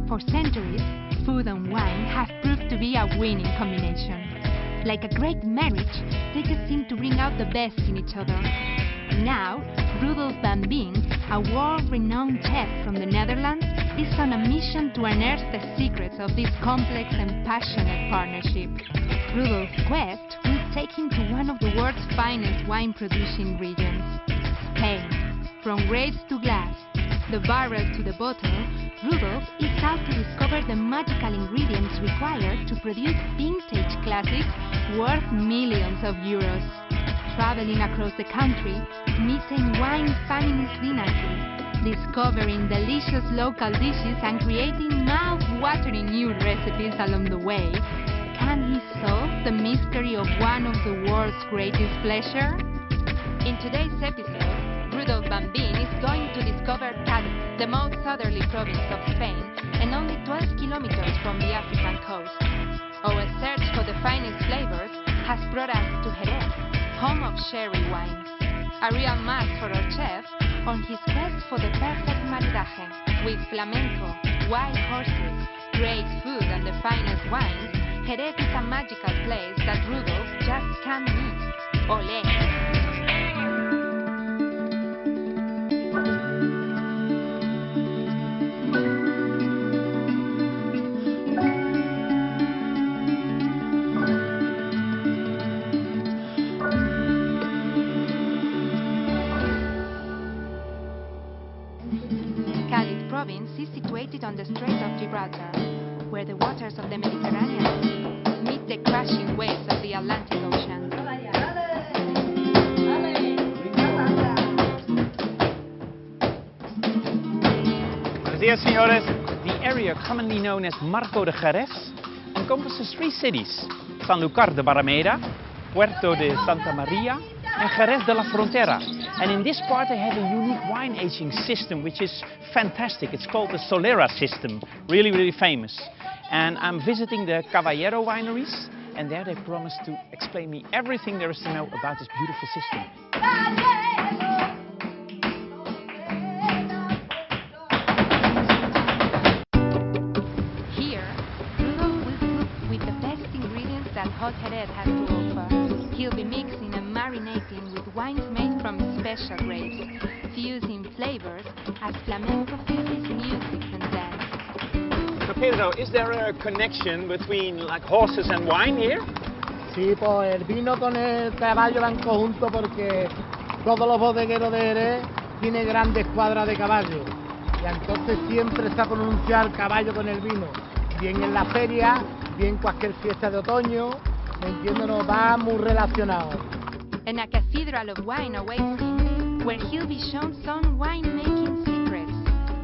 For centuries, food and wine have proved to be a winning combination. Like a great marriage, they just seem to bring out the best in each other. Now, Rudolph Veen, a world-renowned chef from the Netherlands, is on a mission to unearth the secrets of this complex and passionate partnership. Rudolph's quest will take him to one of the world's finest wine-producing regions, Spain. From grapes to glass, the barrel to the bottle, Rudolph is out to discover the magical ingredients required to produce vintage classics worth millions of euros. Traveling across the country, meeting wine families dynasties, discovering delicious local dishes and creating mouth-watering new recipes along the way, can he solve the mystery of one of the world's greatest pleasures? In today's episode, Rudolph Veen is going to discover Cadena, the most southerly province of Spain and only 12 kilometers from the African coast. Our search for the finest flavors has brought us to Jerez, home of sherry wines. A real must for our chef on his quest for the perfect maridaje. With flamenco, wild horses, great food and the finest wines, Jerez is a magical place that Rudolph just can't miss. Olé! Is situated on the Strait of Gibraltar, where the waters of the Mediterranean Sea meet the crashing waves of the Atlantic Ocean. Buenos días, señores. The area commonly known as Marco de Jerez encompasses 3 cities: Sanlúcar de Barrameda, Puerto de Santa Maria, and Jerez de la Frontera. And in this part they have a unique wine aging system which is fantastic. It's called the Solera system, really famous. And I'm visiting the Caballero wineries, and there they promised to explain me everything there is to know about this beautiful system. Here, Rudolph will cook with the best ingredients that hot Jerez has to offer. He'll be mixing and marinating with wines made from special grapes, fusing flavors as flamenco fuses music and dance. So Pedro, is there a connection between like horses and wine here? Sí, pues el vino con el caballo van conjunto porque todos los bodegueros de Jerez tienen grandes cuadras de caballo. Y entonces siempre se ha pronunciado el caballo con el vino. Bien en la feria, bien cualquier fiesta de otoño, ¿me entiendes? Nos va muy relacionado. And a cathedral of wine awaits him, where he'll be shown some wine-making secrets,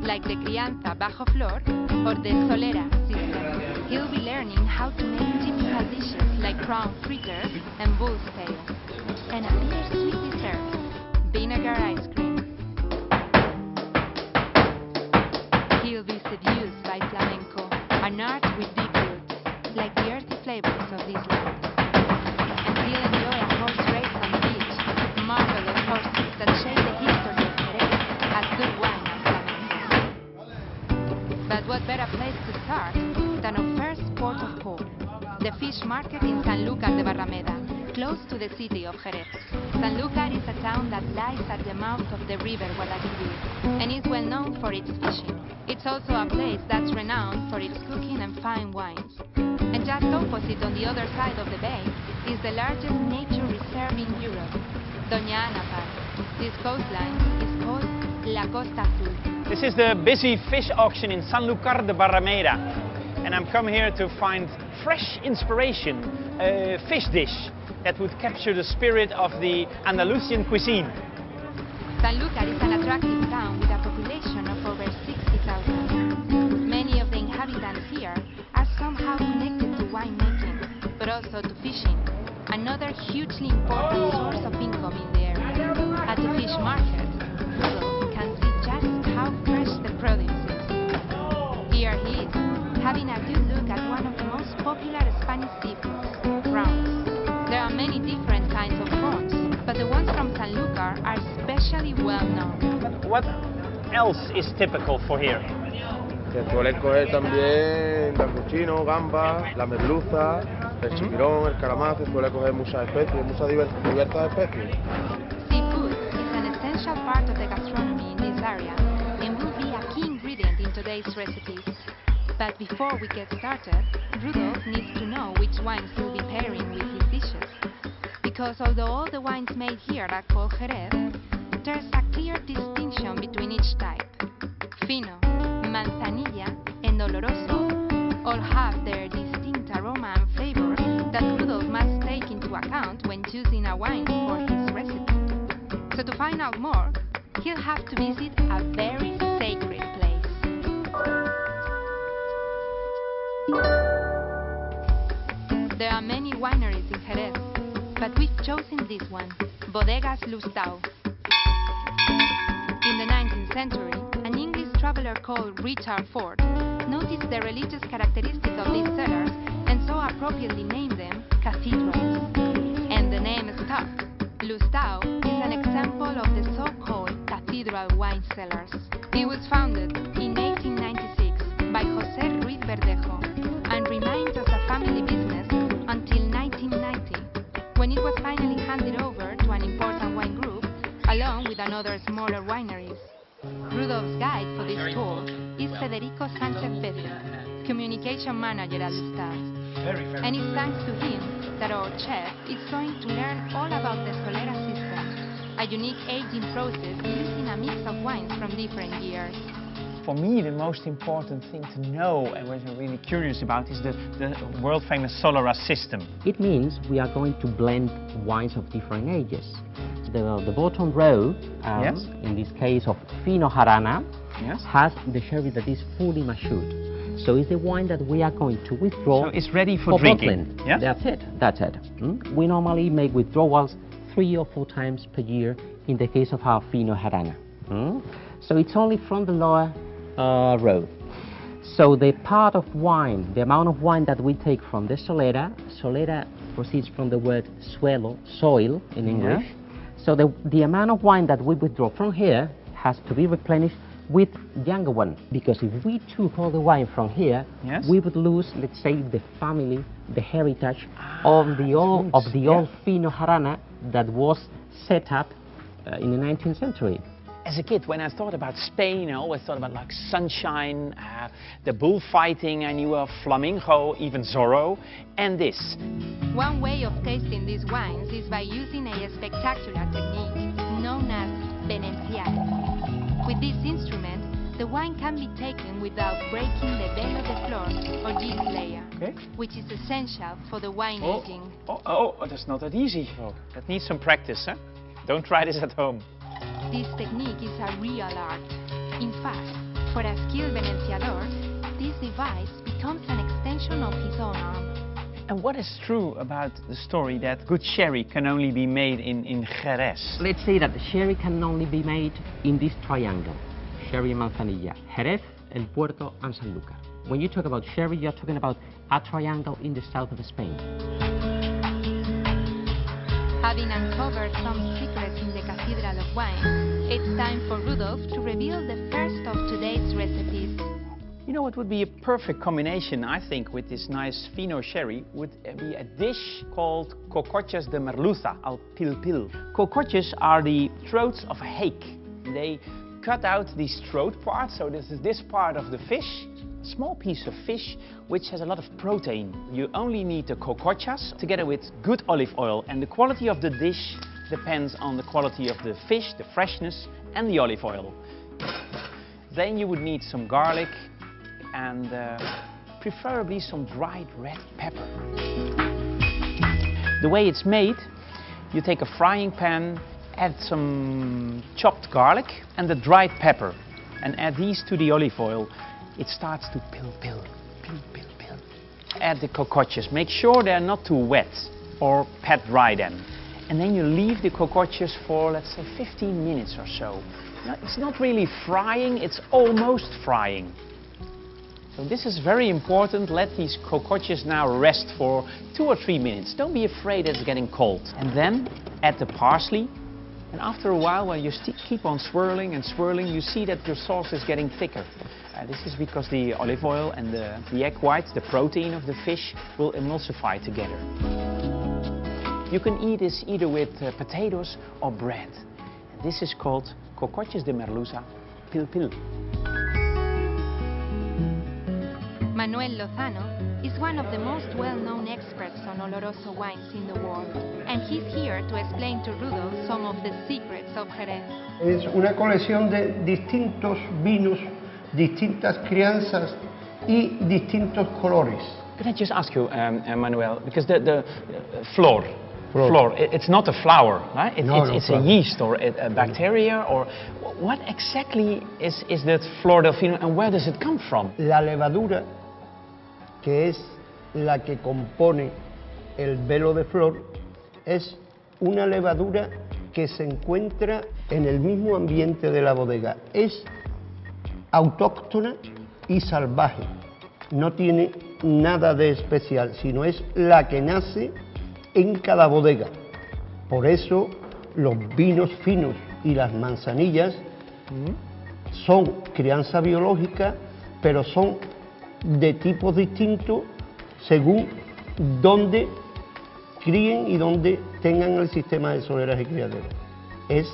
like the crianza bajo flor or the solera system. He'll be learning how to make typical dishes like prawn fritters and bull's tail, and a bittersweet dessert, vinegar ice cream. He'll be seduced by flamenco, an art with deep roots, like the earthy flavors of this land. And he'll enjoy a horse race on the beach, marvelous horses that shape the history of Jerez as good wine and flamenco. But what better place to start than our first port of call, the fish market in Sanlúcar de Barrameda, close to the city of Jerez. Sanlúcar is a town that lies at the mouth of the river Guadalquivir and is well known for its fishing. It's also a place that's renowned for its cooking and fine wines. And just opposite on the other side of the bay is the largest nature reserve in Europe, Doña Ana Park. This coastline is called La Costa Azul. This is the busy fish auction in Sanlúcar de Barrameda. And I'm come here to find fresh inspiration, a fish dish that would capture the spirit of the Andalusian cuisine. Sanlúcar is an attractive town with a population of over 60,000. Many of the inhabitants here are somehow connected to winemaking, but also to fishing, another hugely important source of income in the area. At the fish market, Rudolph can see just how fresh the produce is. Here he is, having a good look at one of the most popular Spanish seafoods, prawns. There are many different kinds of prawns, but the ones from Sanlúcar are especially well known. What else is typical for here? Se suelen coger también langostinos, gambas, la merluza, el chipirón, el calamar, se suele coger muchas especies, muchas diversas especies. Seafood is an essential part of the gastronomy in this area and will be a key ingredient in today's recipes. But before we get started, Rudolph needs to know which wines he'll be pairing with his dishes. Because although all the wines made here are called Jerez, there's a clear distinction between each type. Fino, Manzanilla, and Oloroso all have their distinct aroma and flavor that Rudolph must take into account when choosing a wine for his recipe. So to find out more, he'll have to visit a very sacred place. There are many wineries in Jerez, but we've chosen this one, Bodegas Lustau. In the 19th century, an English traveler called Richard Ford noticed the religious characteristics of these cellars and so appropriately named them cathedrals. And the name stuck. Lustau is an example of the so-called cathedral wine cellars. It was founded in 1896 by José Ruiz Verdejo and remained as a family business until 1990, when it was finally handed over to an important wine group along with another smaller wineries. Rudolph's guide for this tour is Federico Sánchez Pérez, communication manager at Lustau. And it's thanks to him that our chef is going to learn all about the Solera system, a unique aging process using a mix of wines from different years. For me, the most important thing to know, and what I'm really curious about, is the world-famous Solera system. It means we are going to blend wines of different ages. The bottom row, Yes. in this case of Fino Jarana, Yes. has the sherry that is fully matured. So it's the wine that we are going to withdraw. So it's ready for drinking. bottling. Yeah? That's it. We normally make withdrawals 3 or 4 times per year in the case of our Fino Jarana. So it's only from the lower row. So the part of wine, the amount of wine that we take from the Solera proceeds from the word suelo, soil in English. Yeah. So the amount of wine that we withdraw from here has to be replenished with younger one, because if we took all the wine from here, Yes. we would lose, let's say, the family, the heritage of the old Fino Jarana that was set up in the 19th century. As a kid, when I thought about Spain, I always thought about like sunshine, the bullfighting, I knew of flamenco, even Zorro, and this. One way of tasting these wines is by using a spectacular technique known as venenciar. With this instrument, the wine can be taken without breaking the velo de flor or yeast layer, Okay. which is essential for the wine aging. That's not that easy. That needs some practice, huh? Don't try this at home. This technique is a real art. In fact, for a skilled venenciador, this device becomes an extension of his own arm. And what is true about the story that good sherry can only be made in Jerez? Let's say that the sherry can only be made in this triangle, sherry and Manzanilla, Jerez, El Puerto and Sanlúcar. When you talk about sherry, you're talking about a triangle in the south of Spain. Having uncovered some secrets in the Cathedral of Wine, it's time for Rudolph to reveal the first of today's recipes. You know what would be a perfect combination, I think, with this nice Fino sherry would be a dish called cocoches de merluza, al pil pil. Cocoches are the throats of a hake. They cut out these throat parts, so this is this part of the fish, a small piece of fish which has a lot of protein. You only need the cocochas together with good olive oil, and the quality of the dish depends on the quality of the fish, the freshness and the olive oil. Then you would need some garlic and preferably some dried red pepper. The way it's made, you take a frying pan, add some chopped garlic and the dried pepper, and add these to the olive oil. It starts to pill, pill, pill, pill, pill. Add the cocoches. Make sure they're not too wet or pat dry them. And then you leave the cocoches for, let's say, 15 minutes or so. Now, it's not really frying, it's almost frying. So this is very important. Let these cocoches now rest for 2 or 3 minutes. Don't be afraid it's getting cold. And then add the parsley And after a while, when you keep on swirling and swirling, you see that your sauce is getting thicker. This is because the olive oil and the egg whites, the protein of the fish, will emulsify together. You can eat this either with potatoes or bread. And this is called cocottes de merluza pil pil. Manuel Lozano is one of the most well-known experts on oloroso wines in the world, and he's here to explain to Rudolph some of the secrets of Jerez. Es una colección de distintos vinos, distintas crianzas y distintos colores. Can I just ask you, Manuel, because the flor, it's not a flower, right? It's a yeast or a bacteria, or what exactly is that flor del fino and where does it come from? La levadura, que es la que compone el velo de flor, es una levadura que se encuentra en el mismo ambiente de la bodega. Es autóctona y salvaje, no tiene nada de especial, sino es la que nace en cada bodega. Por eso los vinos finos y las manzanillas son crianza biológica, pero son de tipos distintos según dónde críen y dónde tengan el sistema de soleras y criaderos. Es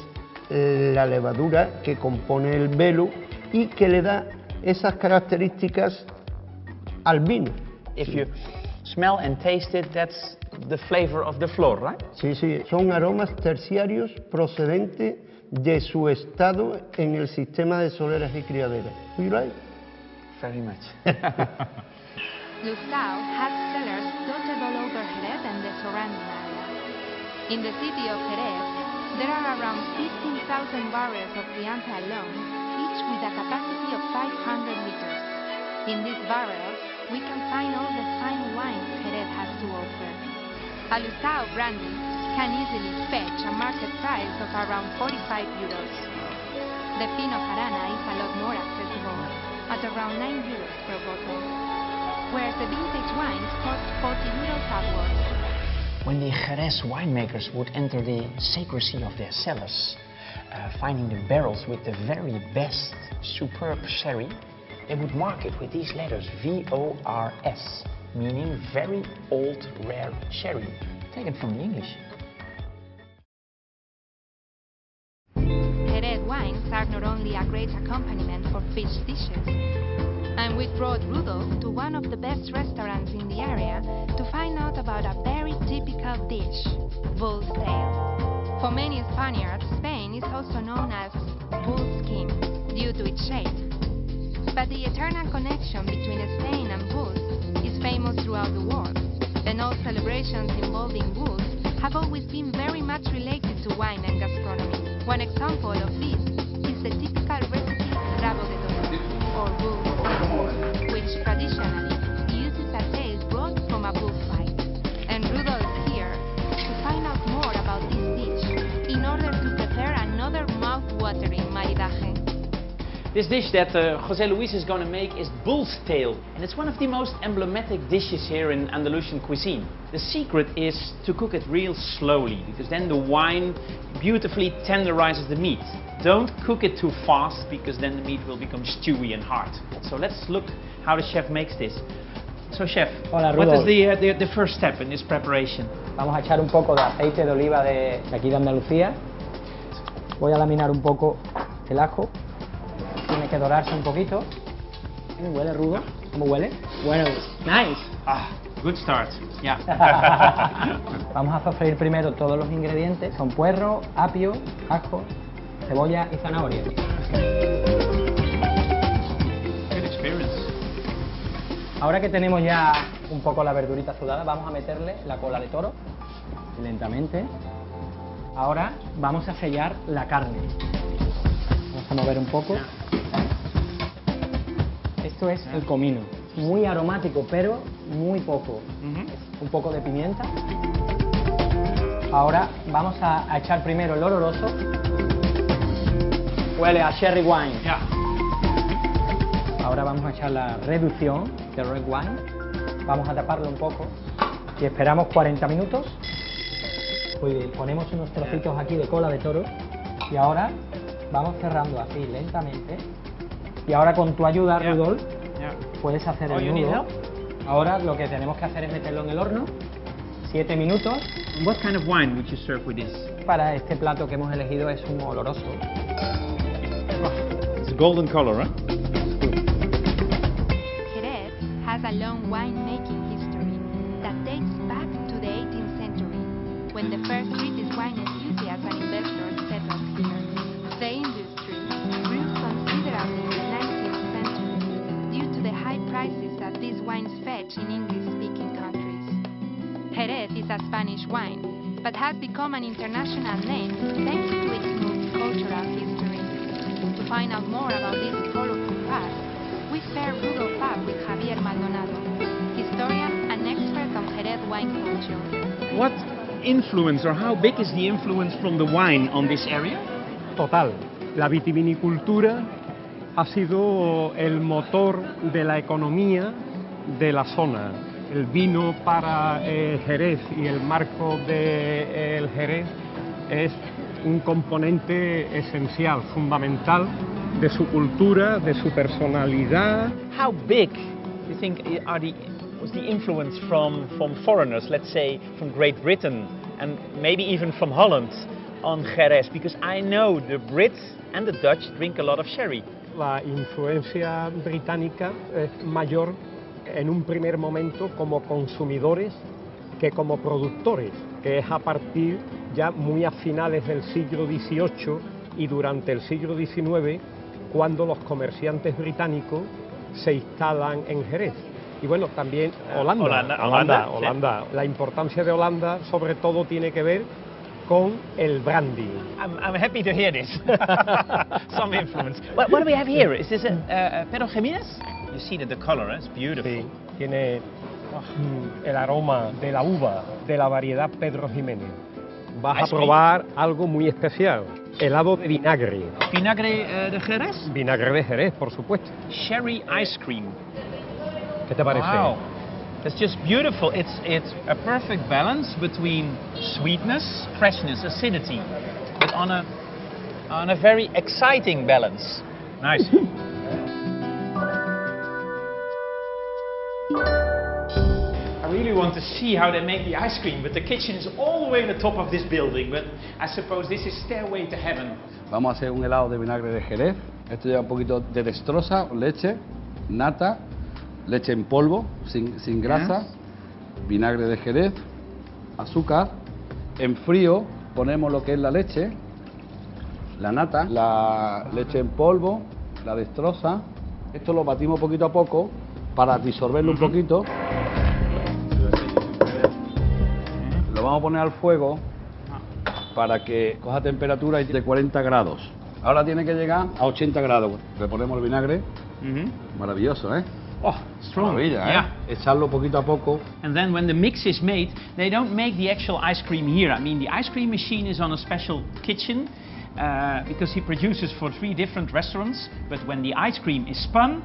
la levadura que compone el velo y que le da esas características al vino. If you smell and taste it, that's the flavor of the flor, right? Sí, sí, son aromas terciarios procedentes de su estado en el sistema de soleras y criaderas. Do you like? Very much. Lustau has cellars dotted all over Jerez and the surrounding area. In the city of Jerez, there are around 15,000 barrels of crianza alone, each with a capacity of 500 liters. In these barrels, we can find all the fine wines Jerez has to offer. A Lustau brandy can easily fetch a market price of around 45 euros. The Fino Cadena is a lot more accessible, at around 9 euros per bottle, whereas the vintage wines cost 40 euros upwards. When the Jerez winemakers would enter the secrecy of their cellars, finding the barrels with the very best superb sherry, they would mark it with these letters VORS, meaning very old rare sherry, taken from the English. Jerez wines are not only a great accompaniment for fish dishes, and we brought Rudolph to one of the best restaurants in the area to find out about a very typical dish, bull's tail. For many Spaniards, Spain is also known as bull's skin due to its shape. But the eternal connection between Spain and bulls is famous throughout the world, and all celebrations involving bulls have always been very much related to wine and gastronomy. One example of this is the typical recipe rabo de toro, or bull's tail, which traditionally uses a tail brought from a bullfight. And Rudolph is here to find out more about this dish in order to prepare another mouth-watering maridaje. This dish that José Luis is going to make is bull's tail, and it's one of the most emblematic dishes here in Andalusian cuisine. The secret is to cook it real slowly, because then the wine beautifully tenderizes the meat. Don't cook it too fast, because then the meat will become stewy and hard. So let's look how the chef makes this. So chef, Hola, what is Rudolph. the first step in this preparation? Vamos a echar un poco de aceite de oliva de aquí de Andalucía. Voy a laminar un poco el ajo. Tiene que dorarse un poquito. ¿Huele, Rudo? ¿Cómo huele? Bueno, nice. Ah, good start. Yeah. Vamos a sofreír primero todos los ingredientes. Son puerro, apio, ajo, cebolla y zanahoria. Good experience. Ahora que tenemos ya un poco la verdurita sudada, vamos a meterle la cola de toro lentamente. Ahora vamos a sellar la carne. Vamos a mover un poco. Esto es el comino, muy aromático, pero muy poco. Un poco de pimienta. Ahora vamos a echar primero el oloroso. Huele a cherry wine. Yeah. Ahora vamos a echar la reducción de red wine. Vamos a taparlo un poco y esperamos 40 minutos. Muy bien, ponemos unos trocitos aquí de cola de toro. Y ahora vamos cerrando así lentamente. Y ahora con tu ayuda, Rudolph, puedes hacer el nudo. Ahora lo que tenemos que hacer es meterlo en el horno, 7 minutos. What kind of wine would you serve with this? Para este plato que hemos elegido es un oloroso. It's a golden color, huh? Jerez has a long winemaking history that dates back to the 18th century, when the first British wine enthusiasts and investors settled here. The industry grew considerably in the 19th century due to the high prices that these wines fetch in English-speaking countries. Jerez is a Spanish wine, but has become an international name thanks to its multicultural history. To find out more about this colorful past, we pair Rudolph up with Javier Maldonado, historian and expert on Jerez wine culture. What influence, or how big is the influence from the wine on this area? Total. La vitivinicultura ha sido el motor de la economía de la zona. El vino para Jerez y el marco de Jerez es un componente esencial, fundamental de su cultura, de su personalidad. How big do you think was the influence from foreigners, let's say from Great Britain and maybe even from Holland on Jerez? Because I know the Brits and the Dutch drink a lot of sherry. La influencia británica es mayor en un primer momento como consumidores que como productores, que es a partir ya muy a finales del siglo XVIII y durante el siglo XIX cuando los comerciantes británicos se instalan en Jerez. Y bueno, también Holanda. La importancia de Holanda sobre todo tiene que ver con el brandy. I'm happy to hear this. Some influence. What do we have here? Is this a Pedro Jiménez? You see that the color is beautiful. Sí, tiene el aroma de la uva, de la variedad Pedro Jiménez. Vas a probar algo muy especial, helado de vinagre. ¿Vinagre de Jerez? Vinagre de Jerez, por supuesto. Sherry ice cream. ¿Qué te parece? Wow, that's just beautiful. It's a perfect balance between sweetness, freshness, acidity, but on a very exciting balance. Nice. I really want to see how they make the ice cream, but the kitchen is all the way in the top of this building, but I suppose this is stairway to heaven. Vamos a hacer un helado de vinagre de Jerez. Esto lleva un poquito de dextrosa, leche, nata, leche en polvo, sin grasa, vinagre de Jerez, azúcar. En frío ponemos lo que es la leche, la nata, la leche en polvo, la dextrosa. Esto lo batimos poquito a poco para disolverlo un poquito. Lo vamos a poner al fuego para que coja temperatura de 40 grados. Ahora tiene que llegar a 80 grados. Le ponemos el vinagre. Maravilloso, ¿eh? Oh, strong. Maravilla, ¿eh? Yeah. Echarlo poquito a poco. And then when the mix is made, they don't make the actual ice cream here. I mean, the ice cream machine is on a special kitchen because he produces for 3 different restaurants. But when the ice cream is spun,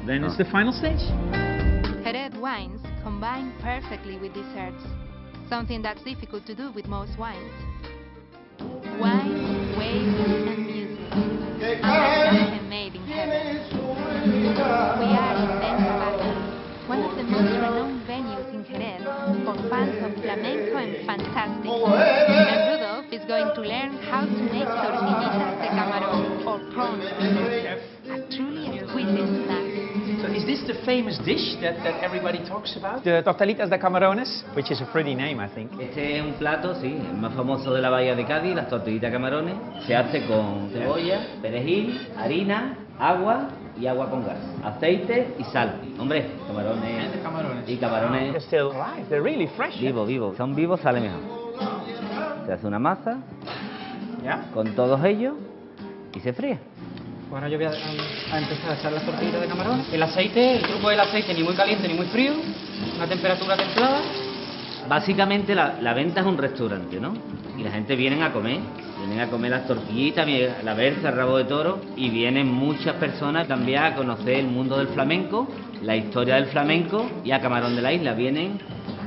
then it's the final stage. Jerez wines combine perfectly with desserts, something that's difficult to do with most wines. Wine, waves, and music. Something made in heaven. We are in Gastrobar, one of the most renowned venues in Jerez for fans of flamenco and fantastic. And Rudolph is going to learn how to make tortillitas de camarón or prawns, a truly exquisite snack. So is this the famous dish that everybody talks about? The tortillitas de camarones, which is a pretty name, I think. Este es un plato, sí, el más famoso de la bahía de Cádiz, las tortillitas de camarones. Se hace con cebolla, perejil, harina, agua y agua con gas, aceite y sal. Hombre, camarones. Y camarones. They're still alive. They're really fresh. Vivo. Son vivos, sale mejor. Se hace una masa con todos ellos y se fríe. Ahora yo voy a empezar a echar las tortillitas de camarón. El aceite, el truco del aceite, ni muy caliente ni muy frío, una temperatura templada. Básicamente la venta es un restaurante, ¿no? Y la gente viene a comer las tortillitas, la berza, el rabo de toro, y vienen muchas personas también a conocer el mundo del flamenco, la historia del flamenco, y a Camarón de la Isla vienen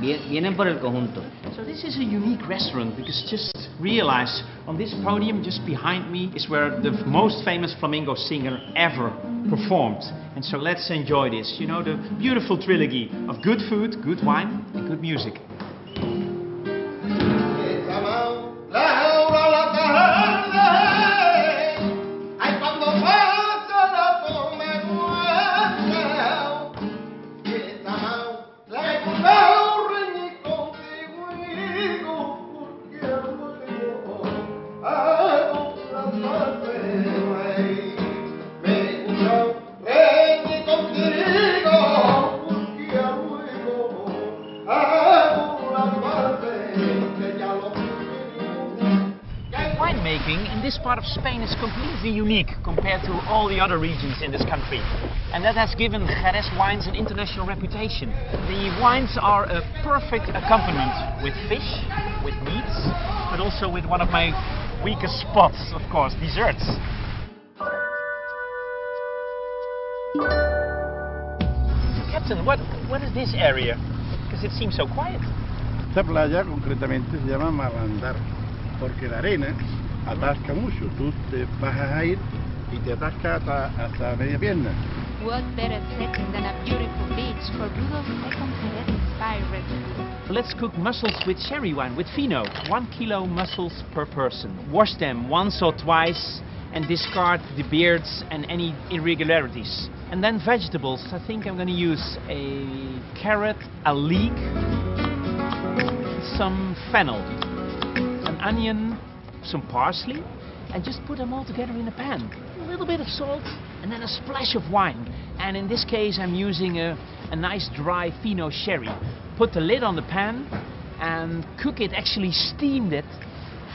Vienen por el conjunto. So this is a unique restaurant because just realize on this podium just behind me is where the most famous flamenco singer ever performed. And so let's enjoy this, you know, the beautiful trilogy of good food, good wine and good music. In this part of Spain is completely unique compared to all the other regions in this country, and that has given Jerez wines an international reputation. The wines are a perfect accompaniment with fish, with meats, but also with one of my weakest spots, of course, desserts. Captain, what is this area? Because it seems so quiet. Esta playa concretamente se llama Marandar, porque la arena atasca mucho. Tú te vas a ir y te atasca hasta media pierna. What better setting than a beautiful beach for Rudolph's second Jerez-inspired recipe? Let's cook mussels with sherry wine, with Vino. 1 kilo mussels per person. Wash them once or twice and discard the beards and any irregularities. And then vegetables. I think I'm going to use a carrot, a leek, some fennel, an onion, some parsley, and just put them all together in a pan. A little bit of salt and then a splash of wine. And in this case I'm using a nice dry Fino sherry. Put the lid on the pan and cook it, actually steamed it,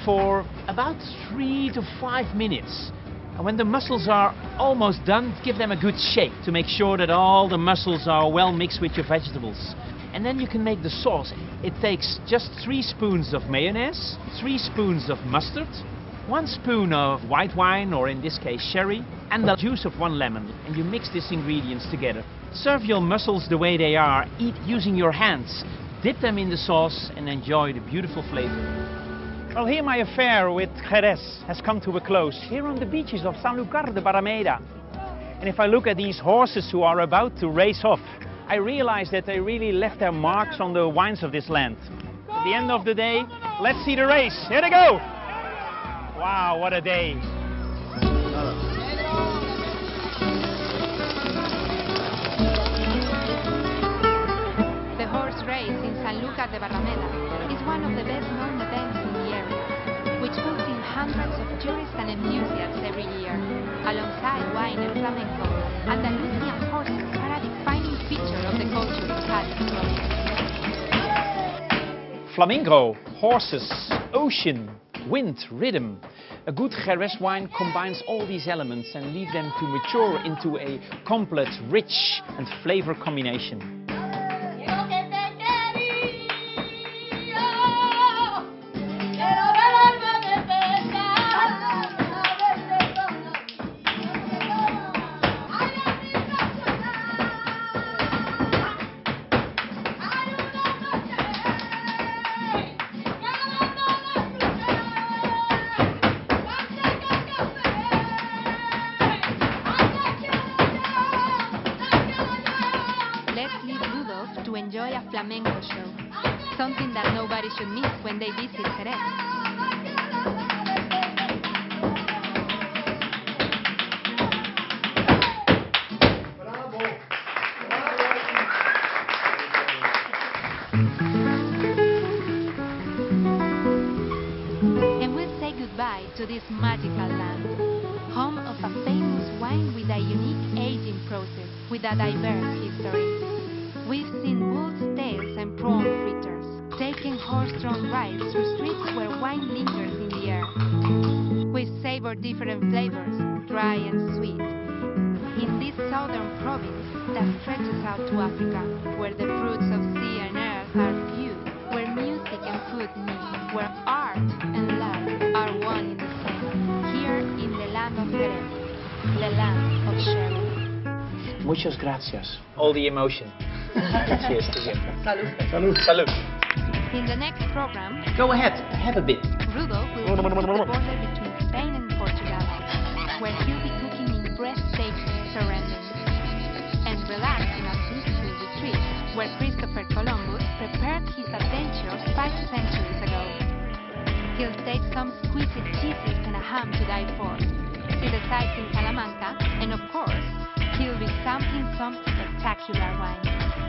for about 3 to 5 minutes. And when the mussels are almost done, give them a good shake to make sure that all the mussels are well mixed with your vegetables. And then you can make the sauce. It takes just 3 spoons of mayonnaise, 3 spoons of mustard, 1 spoon of white wine, or in this case sherry, and the juice of 1 lemon. And you mix these ingredients together. Serve your mussels the way they are. Eat using your hands. Dip them in the sauce and enjoy the beautiful flavor. Well, here my affair with Jerez has come to a close, here on the beaches of Sanlúcar de Barrameda. And if I look at these horses who are about to race off, I realize that they really left their marks on the wines of this land. At the end of the day, let's see the race. Here they go! Wow, what a day! The horse race in Sanlúcar de Barrameda is one of the best-known events in the area, which pulls in hundreds of tourists and enthusiasts every year. Alongside wine and flamenco, Andalusian horses are a defining feature of the culture in Cádiz. Flamenco, horses, ocean, wind, rhythm. A good Jerez wine combines all these elements and leads them to mature into a complete, rich and flavor combination. Enjoy a flamenco show, something that nobody should miss when they visit Jerez. And we'll say goodbye to this magical land, home of a famous wine with a unique aging process, with a diverse history. We've seen bull's tails and prawn fritters, taking horse-drawn rides through streets where wine lingers in the air. We've savored different flavors, dry and sweet, in this southern province that stretches out to Africa, where the fruits of sea and earth are few, where music and food meet, where art and love are one in the same, here in the land of Jerez, the land of sherry. Muchas gracias. All the emotion. Cheers together. Salud. Salud. Salud. In the next program, Go ahead, have a bit. Rudolph will visit the border between Spain and Portugal, where he'll be cooking in breathtaking surroundings, and relax in a peaceful retreat where Christopher Columbus prepared his adventures 5 centuries ago. He'll taste some exquisite cheeses and a ham to die for, see the sights in Salamanca, and of course, he'll be sampling some spectacular wine.